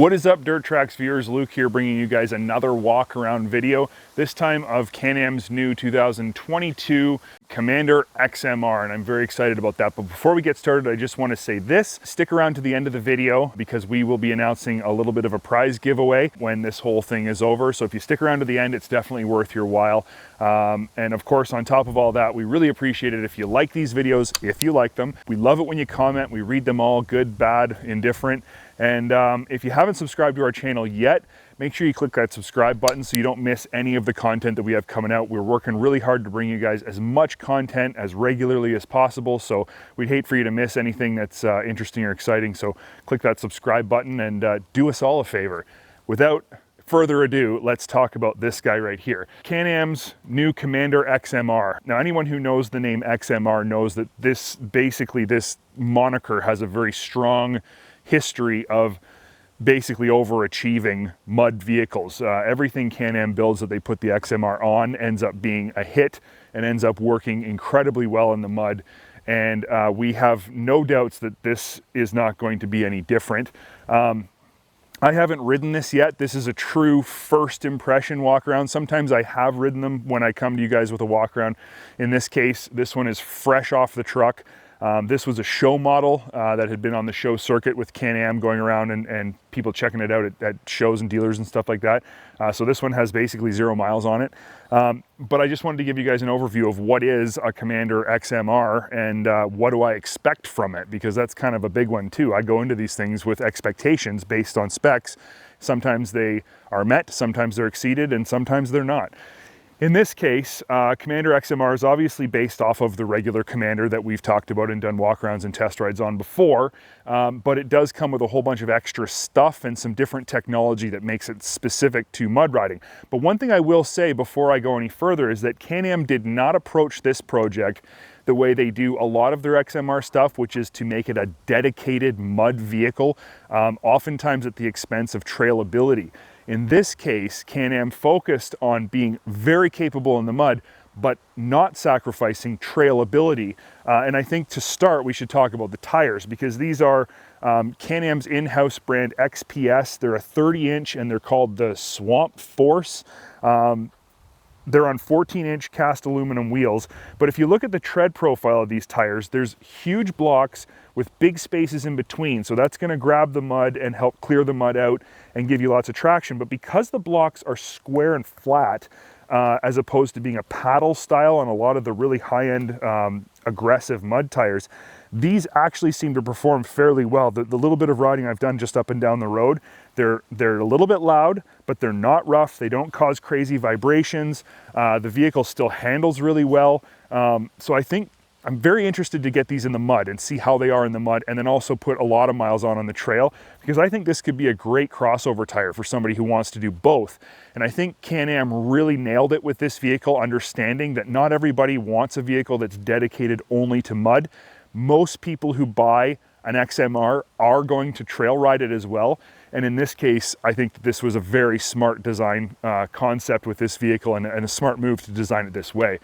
What is up, Dirt Tracks viewers? Luke here, bringing you guys another walk around video, this time of Can-Am's new 2022 Commander Xmr, and I'm very excited about that. But before we get started, I just want to say this: stick around to the end of the video because we will be announcing a little bit of a prize giveaway when this whole thing is over. So if you stick around to the end, it's definitely worth your while. And of course, on top of all that, we really appreciate it if you like these videos, if you like them. We love it when you comment. We read them all, good, bad, indifferent. And if you haven't subscribed to our channel yet, make sure you click that subscribe button so you don't miss any of the content that we have coming out. We're working really hard to bring you guys as much content as regularly as possible, so we'd hate for you to miss anything that's interesting or exciting. So click that subscribe button and do us all a favor. Without further ado, let's talk about this guy right here, Can-Am's new Commander Xmr. Now, anyone who knows the name Xmr knows that this moniker has a very strong history of basically overachieving mud vehicles. Everything Can-Am builds that they put the Xmr on ends up being a hit and ends up working incredibly well in the mud. And we have no doubts that this is not going to be any different. I haven't ridden this yet. This is a true first impression walk around. Sometimes I have ridden them when I come to you guys with a walk around. In this case, this one is fresh off the truck. This was a show model that had been on the show circuit with Can-Am, going around and people checking it out at shows and dealers and stuff like that. So this one has basically 0 miles on it. But I just wanted to give you guys an overview of what is a Commander Xmr and what do I expect from it, because that's kind of a big one too. I go into these things with expectations based on specs. Sometimes they are met, sometimes they're exceeded, and sometimes they're not. In this case, Commander Xmr is obviously based off of the regular Commander that we've talked about and done walkarounds and test rides on before, but it does come with a whole bunch of extra stuff and some different technology that makes it specific to mud riding. But one thing I will say before I go any further is that Can-Am did not approach this project the way they do a lot of their Xmr stuff, which is to make it a dedicated mud vehicle, oftentimes at the expense of trailability. In this case, Can-Am focused on being very capable in the mud, but not sacrificing trailability. And I think to start, we should talk about the tires, because these are Can-Am's in-house brand XPS. They're a 30-inch and they're called the Swamp Force. They're on 14-inch cast aluminum wheels, but if you look at the tread profile of these tires, there's huge blocks with big spaces in between, so that's going to grab the mud and help clear the mud out and give you lots of traction. But because the blocks are square and flat, as opposed to being a paddle style on a lot of the really high-end aggressive mud tires, these actually seem to perform fairly well. The little bit of riding I've done just up and down the road, they're a little bit loud, but they're not rough. They don't cause crazy vibrations. The vehicle still handles really well. So I think I'm very interested to get these in the mud and see how they are in the mud, and then also put a lot of miles on the trail, because I think this could be a great crossover tire for somebody who wants to do both. And I think Can-Am really nailed it with this vehicle, understanding that not everybody wants a vehicle that's dedicated only to mud. Most people who buy an Xmr are going to trail ride it as well. And in this case, I think that this was a very smart design concept with this vehicle, and a smart move to design it this way.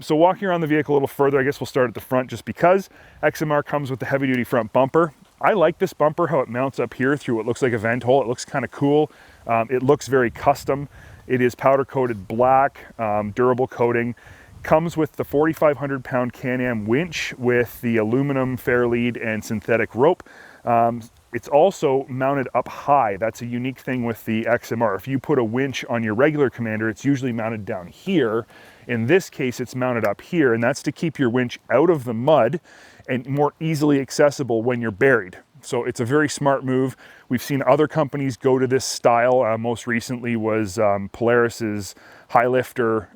So walking around the vehicle a little further, I guess we'll start at the front, just because Xmr comes with the heavy duty front bumper. I like this bumper, how it mounts up here through what looks like a vent hole. It looks kind of cool. It looks very custom. It is powder coated black, durable coating. Comes with the 4,500 pound Can-Am winch with the aluminum fair lead and synthetic rope. It's also mounted up high. That's a unique thing with the Xmr. If you put a winch on your regular Commander, it's usually mounted down here. In this case, it's mounted up here, and that's to keep your winch out of the mud and more easily accessible when you're buried. So it's a very smart move. We've seen other companies go to this style. Most recently was Polaris's Highlifter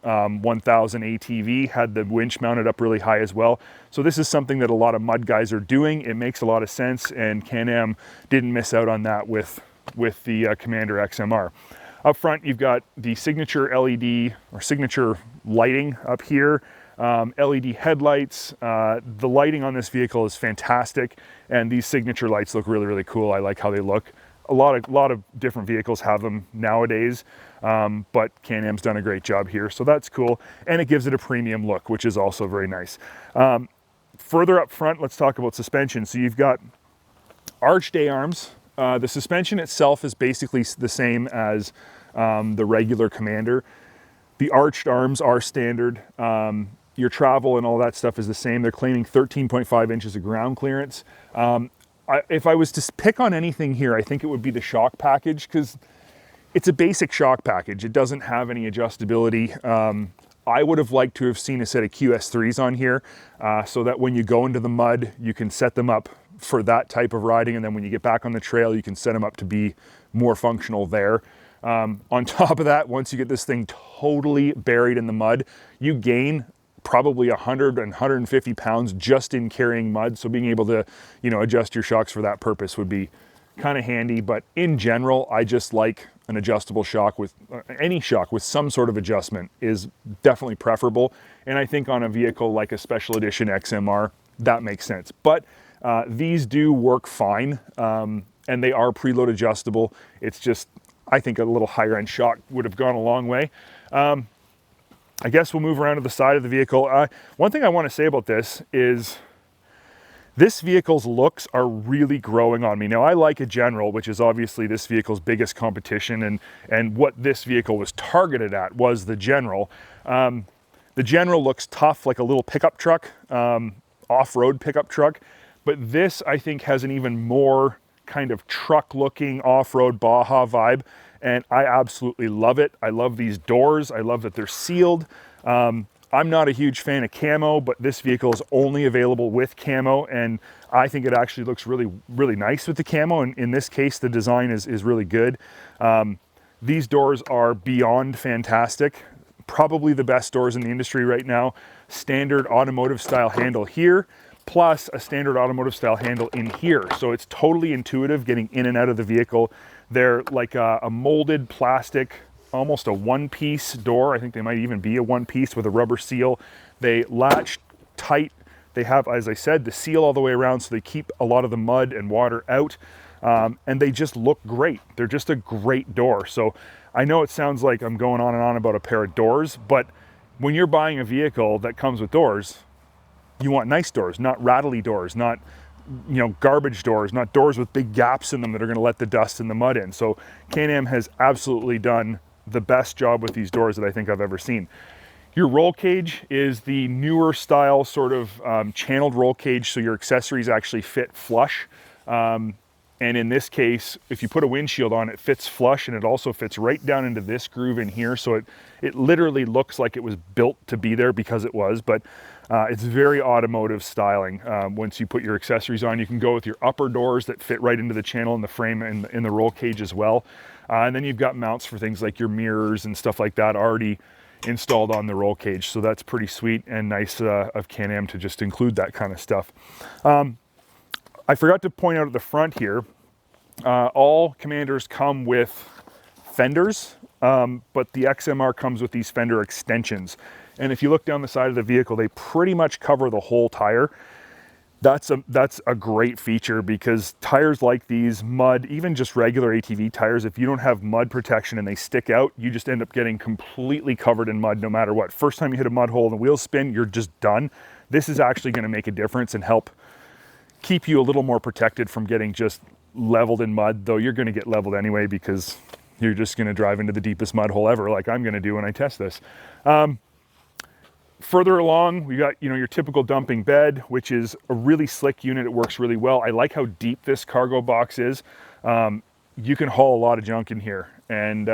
1000 ATV had the winch mounted up really high as well. So this is something that a lot of mud guys are doing. It makes a lot of sense, and Can-Am didn't miss out on that with the Commander Xmr. Up front, you've got the signature LED or signature lighting up here. LED headlights. The lighting on this vehicle is fantastic, and these signature lights look really, really cool. I like how they look. A lot of different vehicles have them nowadays, but Can-Am's done a great job here, so that's cool, and it gives it a premium look, which is also very nice. Further up front, let's talk about suspension. So you've got arched A-arms The suspension itself is basically the same as the regular Commander. The arched arms are standard. Your travel and all that stuff is the same. They're claiming 13.5 inches of ground clearance. If I was to pick on anything here, I think it would be the shock package, because it's a basic shock package. It doesn't have any adjustability. I would have liked to have seen a set of QS3s on here so that when you go into the mud, you can set them up for that type of riding. And then when you get back on the trail, you can set them up to be more functional there. On top of that, once you get this thing totally buried in the mud, you gain probably 100 and 150 pounds just in carrying mud. So being able to, you know, adjust your shocks for that purpose would be kind of handy. But in general, I just like an adjustable shock. With any shock with some sort of adjustment is definitely preferable. And I think on a vehicle like a special edition XMR, that makes sense. But these do work fine, and they are preload adjustable. It's just, I think a little higher end shock would have gone a long way. I guess we'll move around to the side of the vehicle. One thing I want to say about this is this vehicle's looks are really growing on me. Now, I like a General, which is obviously this vehicle's biggest competition, and what this vehicle was targeted at was the General. The General looks tough, like a little pickup truck, off-road pickup truck, but this, I think, has an even more kind of truck-looking off-road Baja vibe, and I absolutely love it. I love these doors. I love that they're sealed. I'm not a huge fan of camo, but this vehicle is only available with camo, and I think it actually looks really, really nice with the camo, and in this case, the design is really good. These doors are beyond fantastic. Probably the best doors in the industry right now. Standard automotive style handle here, plus a standard automotive style handle in here. So it's totally intuitive getting in and out of the vehicle. They're like a molded plastic, almost a one-piece door. I think they might even be a one-piece with a rubber seal. They latch tight. They have, as I said, the seal all the way around, so they keep a lot of the mud and water out. And they just look great. They're just a great door. So I know it sounds like I'm going on and on about a pair of doors, but when you're buying a vehicle that comes with doors, you want nice doors, not rattly doors, not, you know, garbage doors, not doors with big gaps in them that are going to let the dust and the mud in. So Can-Am has absolutely done the best job with these doors that I think I've ever seen. Your roll cage is the newer style sort of channeled roll cage, so your accessories actually fit flush. And in this case, if you put a windshield on, it fits flush, and it also fits right down into this groove in here. So it literally looks like it was built to be there, because it was, but it's very automotive styling. Once you put your accessories on, you can go with your upper doors that fit right into the channel and the frame and in the roll cage as well. And then you've got mounts for things like your mirrors and stuff like that already installed on the roll cage. So that's pretty sweet and nice of Can-Am to just include that kind of stuff. I forgot to point out at the front here, all Commanders come with fenders, but the XMR comes with these fender extensions. And if you look down the side of the vehicle, they pretty much cover the whole tire. That's a great feature, because tires like these, mud, even just regular ATV tires, if you don't have mud protection and they stick out, you just end up getting completely covered in mud no matter what. First time you hit a mud hole and the wheels spin, you're just done. This is actually going to make a difference and help keep you a little more protected from getting just leveled in mud, though you're going to get leveled anyway, because you're just going to drive into the deepest mud hole ever, like I'm going to do when I test this. Further along, we got, you know, your typical dumping bed, which is a really slick unit. It works really well. I like how deep this cargo box is. You can haul a lot of junk in here, and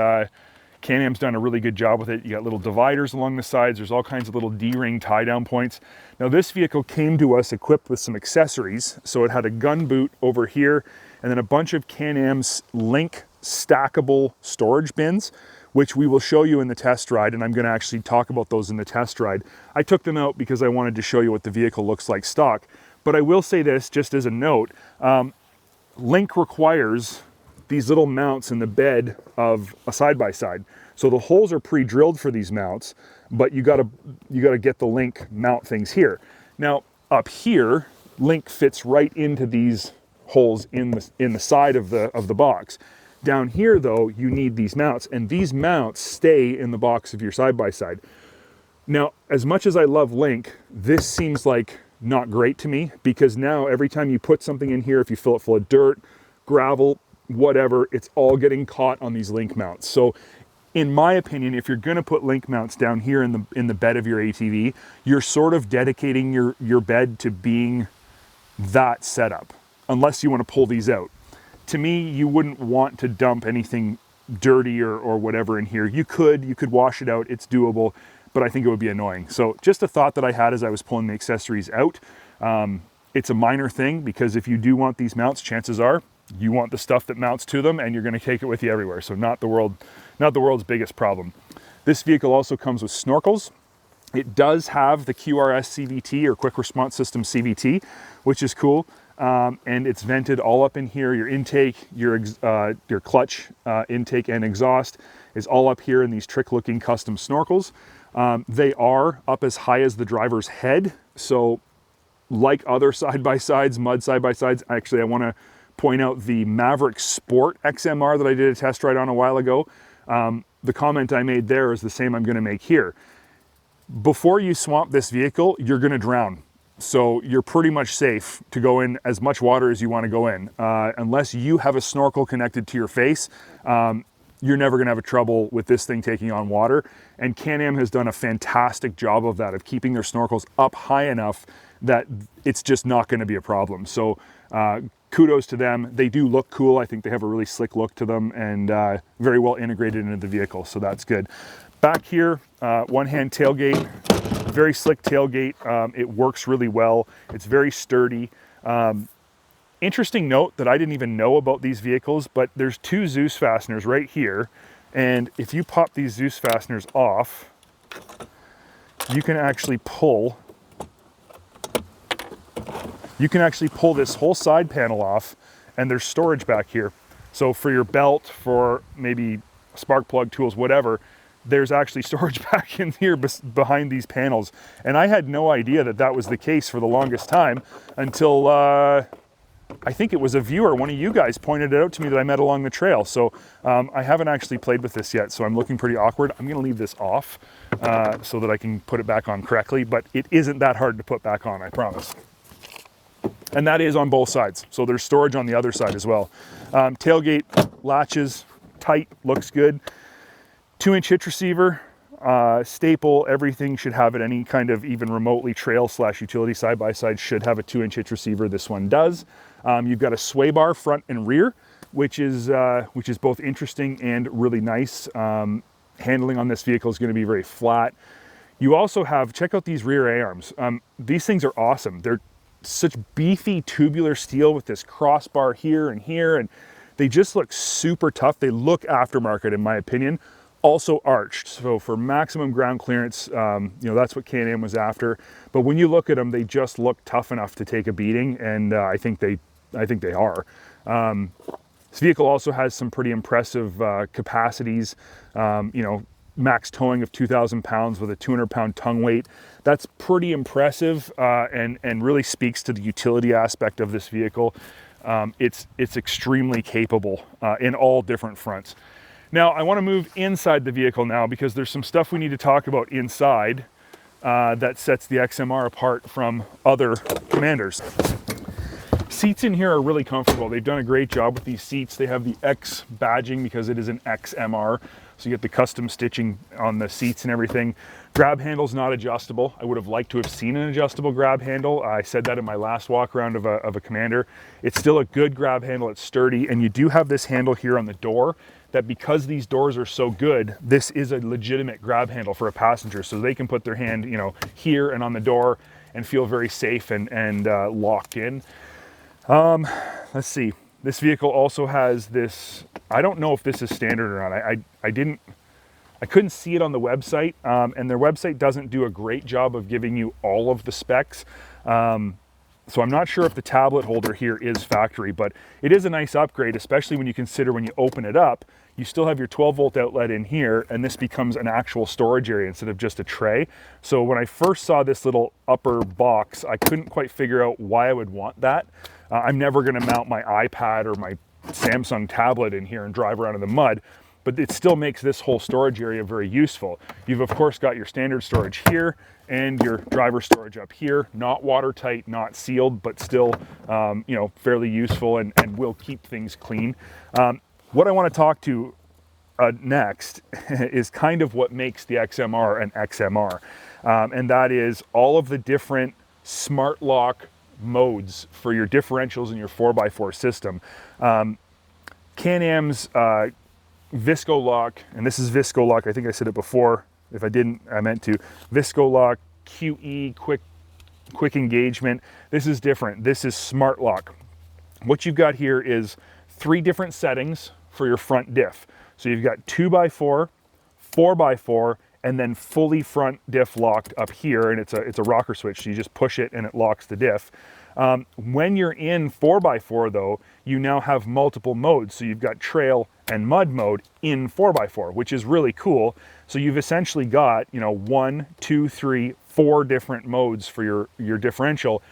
Can-Am's done a really good job with it. You got little dividers along the sides. There's all kinds of little D-ring tie-down points. Now, this vehicle came to us equipped with some accessories. So it had a gun boot over here, and then a bunch of Can-Am's Link stackable storage bins, which we will show you in the test ride, and I'm going to actually talk about those in the test ride. I took them out because I wanted to show you what the vehicle looks like stock. But I will say this, just as a note, Link requires these little mounts in the bed of a side-by-side. So the holes are pre-drilled for these mounts, but you gotta get the Link mount things here. Now, up here, Link fits right into these holes in the side of the box. Down here, though, you need these mounts, and these mounts stay in the box of your side-by-side. Now, as much as I love Link, this seems like not great to me, because now every time you put something in here, if you fill it full of dirt, gravel, whatever, it's all getting caught on these link mounts. So in my opinion, if you're going to put link mounts down here in the bed of your ATV, you're sort of dedicating your bed to being that setup, unless you want to pull these out. To me, you wouldn't want to dump anything dirty or whatever in here. You could wash it out, it's doable, but I think it would be annoying. So just a thought that I had as I was pulling the accessories out. It's a minor thing, because if you do want these mounts, chances are you want the stuff that mounts to them and you're going to take it with you everywhere. So not the world's biggest problem. This vehicle also comes with Snorkels. It does have the QRS CVT, or Quick Response System CVT, which is cool. And it's vented all up in here. Your intake, your clutch intake and exhaust is all up here in these trick-looking custom snorkels. They are up as high as the driver's head. So like other side-by-sides, mud side-by-sides, actually I want to point out the Maverick Sport XMR that I did a test ride on a while ago. The comment I made there is the same I'm going to make here. Before you swamp this vehicle, you're going to drown. So you're pretty much safe to go in as much water as you want to go in. Unless you have a snorkel connected to your face, you're never going to have a trouble with this thing taking on water. And Can-Am has done a fantastic job of that, of keeping their snorkels up high enough that it's just not going to be a problem. So kudos to them. They do look cool. I think they have a really slick look to them, and very well integrated into the vehicle. So that's good. Back here, one-hand tailgate. Very slick tailgate. It works really well. It's very sturdy. Interesting note that I didn't even know about these vehicles, but there's two Zeus fasteners right here. And if you pop these Zeus fasteners off, you can actually pull this whole side panel off, and there's storage back here. So for your belt, for maybe spark plug tools, whatever, there's actually storage back in here behind these panels. And I had no idea that that was the case for the longest time until I think it was a viewer, one of you guys pointed it out to me that I met along the trail. So I haven't actually played with this yet, so I'm looking pretty awkward. I'm gonna leave this off so that I can put it back on correctly, but it isn't that hard to put back on, I promise. And that is on both sides. So there's storage on the other side as well. Tailgate latches tight, looks good. 2-inch hitch receiver, staple, everything should have it. Any kind of even remotely trail / utility side-by-side should have a 2-inch hitch receiver. This one does. You've got a sway bar front and rear, which is both interesting and really nice. Handling on this vehicle is going to be very flat. You also have, check out these rear A-arms. These things are awesome. They're such beefy tubular steel with this crossbar here, and they just look super tough. They look aftermarket in my opinion. Also arched, so for maximum ground clearance, that's what Can-Am was after. But when you look at them, they just look tough enough to take a beating, and I think they are. This vehicle also has some pretty impressive capacities. Max towing of 2,000 pounds with a 200-pound tongue weight. That's pretty impressive, and really speaks to the utility aspect of this vehicle. It's extremely capable in all different fronts. Now, I want to move inside the vehicle now, because there's some stuff we need to talk about inside that sets the XMR apart from other Commanders. Seats in here are really comfortable. They've done a great job with these seats. They have the X badging because it is an XMR. So you get the custom stitching on the seats and everything. Grab handle's not adjustable. I would have liked to have seen an adjustable grab handle. I said that in my last walk around of a Commander. It's still a good grab handle, it's sturdy, and you do have this handle here on the door that, because these doors are so good, this is a legitimate grab handle for a passenger, so they can put their hand, here and on the door and feel very safe and locked in. Let's see. This vehicle also has this, I don't know if this is standard or not. I couldn't see it on the website, and their website doesn't do a great job of giving you all of the specs. So I'm not sure if the tablet holder here is factory, but it is a nice upgrade, especially when you consider when you open it up, you still have your 12-volt outlet in here, and this becomes an actual storage area instead of just a tray. So when I first saw this little upper box, I couldn't quite figure out why I would want that. I'm never going to mount my iPad or my Samsung tablet in here and drive around in the mud. but it still makes this whole storage area very useful. You've of course got your standard storage here and your driver storage up here, not watertight, not sealed, but still, you know, fairly useful and will keep things clean. What I want to talk to next is kind of what makes the XMR an XMR, and that is all of the different smart lock modes for your differentials in your 4x4 system. Can-Am's Visco Lock, and this is Visco Lock, I think I said it before. If I didn't, I meant to. Visco Lock, QE, quick engagement. This is different. This is smart lock. What you've got here is 3 different settings for your front diff. So you've got 2x4, 4x4, and then fully front diff locked up here, and it's a rocker switch, so you just push it and it locks the diff. When you're in 4x4 though, you now have multiple modes. So you've got trail and mud mode in 4x4, which is really cool. So you've essentially got, you know, 1, 2, 3, 4 different modes for your differential.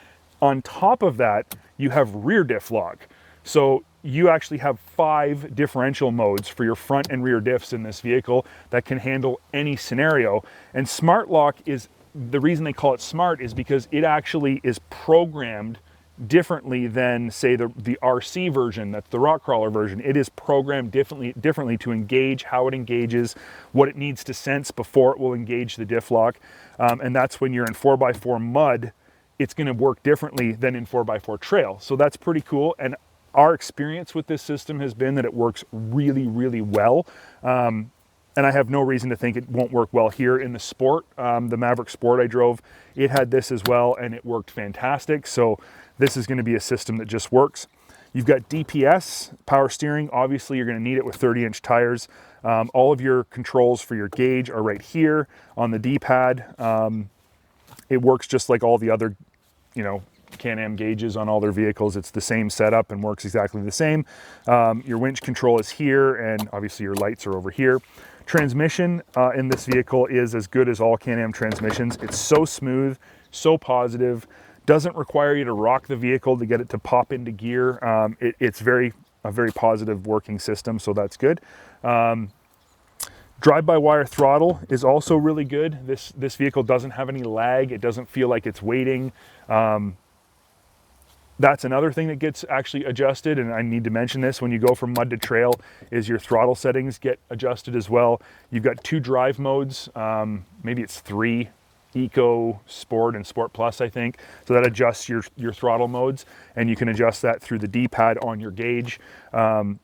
On top of that, you have rear diff lock. So you actually have 5 differential modes for your front and rear diffs in this vehicle that can handle any scenario. And smart lock is, the reason they call it smart is because it actually is programmed differently than, say, the RC version, that's the rock crawler version. It is programmed differently to engage, how it engages, what it needs to sense before it will engage the diff lock. And that's when you're in 4x4 mud, it's going to work differently than in 4x4 trail. So that's pretty cool. And our experience with this system has been that it works really, really well. And I have no reason to think it won't work well here in the Sport. The Maverick Sport I drove, it had this as well, and it worked fantastic. So this is going to be a system that just works. You've got DPS, power steering. Obviously, you're going to need it with 30-inch tires. All of your controls for your gauge are right here on the D-pad. It works just like all the other, you know, Can-Am gauges on all their vehicles. It's the same setup and works exactly the same. Your winch control is here, and obviously your lights are over here. Transmission in this vehicle is as good as all Can-Am transmissions. It's so smooth, so positive, doesn't require you to rock the vehicle to get it to pop into gear. It's a very positive working system, so that's good. Drive-by-wire throttle is also really good. This vehicle doesn't have any lag. It doesn't feel like it's waiting. That's another thing that gets actually adjusted, and I need to mention this, when you go from mud to trail, is your throttle settings get adjusted as well. You've got 2 drive modes, maybe it's 3, Eco, Sport, and Sport Plus, I think. So that adjusts your throttle modes, and you can adjust that through the D-pad on your gauge. So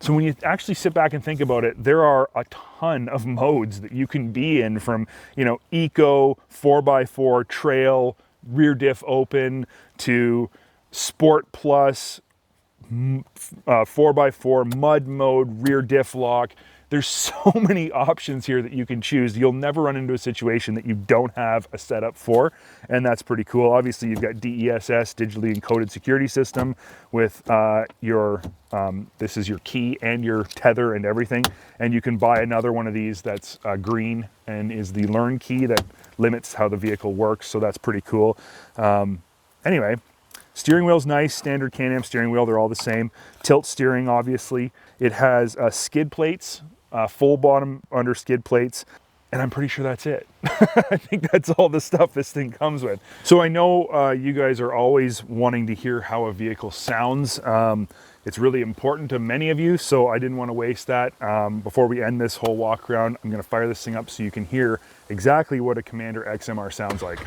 when you actually sit back and think about it, there are a ton of modes that you can be in, from, you know, Eco, 4x4, trail, rear diff open, to Sport Plus, 4x4, mud mode, rear diff lock. There's so many options here that you can choose. You'll never run into a situation that you don't have a setup for, and that's pretty cool. Obviously, you've got DESS, digitally encoded security system, with this is your key and your tether and everything. And you can buy another one of these that's green and is the learn key that limits how the vehicle works, so that's pretty cool. Anyway, steering wheel's nice, standard Can-Am steering wheel, they're all the same. Tilt steering, obviously. It has skid plates, full bottom under skid plates, and I'm pretty sure that's it. I think that's all the stuff this thing comes with. So I know you guys are always wanting to hear how a vehicle sounds. It's really important to many of you, so I didn't want to waste that. Before we end this whole walk around, I'm going to fire this thing up so you can hear exactly what a Commander Xmr sounds like.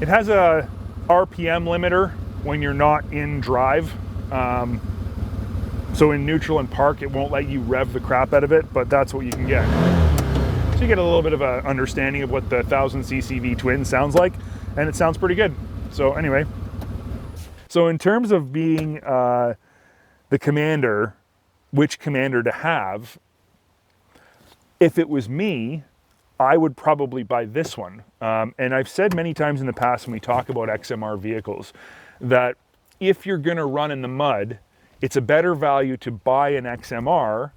It has a RPM limiter when you're not in drive. So in neutral and park, it won't let you rev the crap out of it, but that's what you can get. So you get a little bit of an understanding of what the 1000cc V-twin sounds like, and it sounds pretty good. So anyway, so in terms of being the Commander, which Commander to have, if it was me, I would probably buy this one. And I've said many times in the past when we talk about XMR vehicles that if you're gonna run in the mud, it's a better value to buy an XMR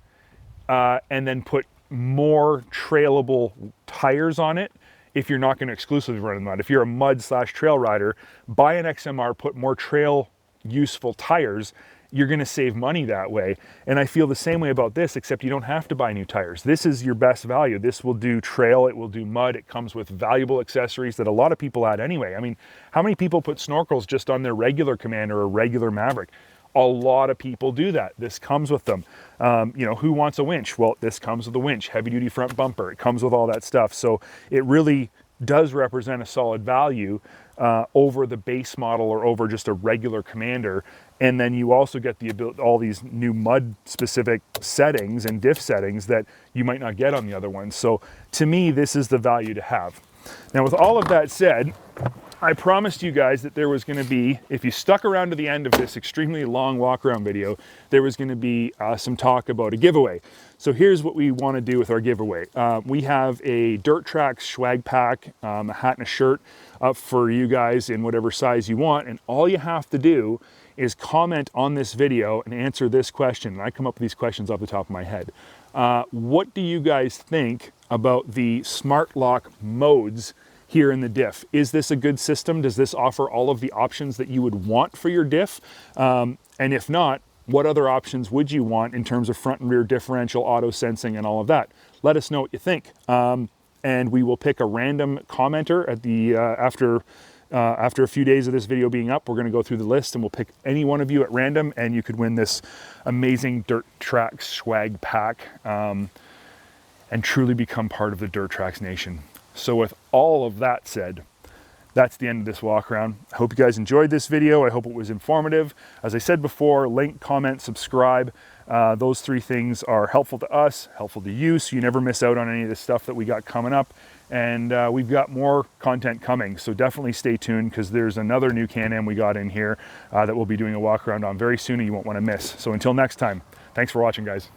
and then put more trailable tires on it if you're not gonna exclusively run in the mud. If you're a mud/trail rider, buy an XMR, put more trail useful tires, you're gonna save money that way. And I feel the same way about this, except you don't have to buy new tires. This is your best value. This will do trail, it will do mud. It comes with valuable accessories that a lot of people add anyway. I mean, how many people put snorkels just on their regular Commander or regular Maverick? A lot of people do that. This comes with them. You know, who wants a winch? Well, this comes with a winch, heavy duty front bumper. It comes with all that stuff. So it really does represent a solid value over the base model or over just a regular Commander. And then you also get the ability, all these new mud specific settings and diff settings that you might not get on the other ones. So to me, this is the value to have. Now, with all of that said, I promised you guys that there was going to be, if you stuck around to the end of this extremely long walk around video, there was going to be some talk about a giveaway. So here's what we want to do with our giveaway. We have a TRAX swag pack, a hat and a shirt up for you guys in whatever size you want. And all you have to do is comment on this video and answer this question. And I come up with these questions off the top of my head. What do you guys think about the smart lock modes here in the diff? Is this a good system? Does this offer all of the options that you would want for your diff? And if not, what other options would you want in terms of front and rear differential, auto sensing, and all of that? Let us know what you think. And we will pick a random commenter at the after a few days of this video being up. We're going to go through the list and we'll pick any one of you at random, and you could win this amazing TRAX swag pack and truly become part of the TRAX Nation. So with all of that said, that's the end of this walk around. I hope you guys enjoyed this video. I hope it was informative. As I said before, like, comment, subscribe. Those three things are helpful to us, helpful to you, so you never miss out on any of the stuff that we got coming up. And we've got more content coming, so definitely stay tuned, because there's another new Can-Am we got in here that we'll be doing a walk around on very soon and you won't want to miss. So until next time, thanks for watching, guys.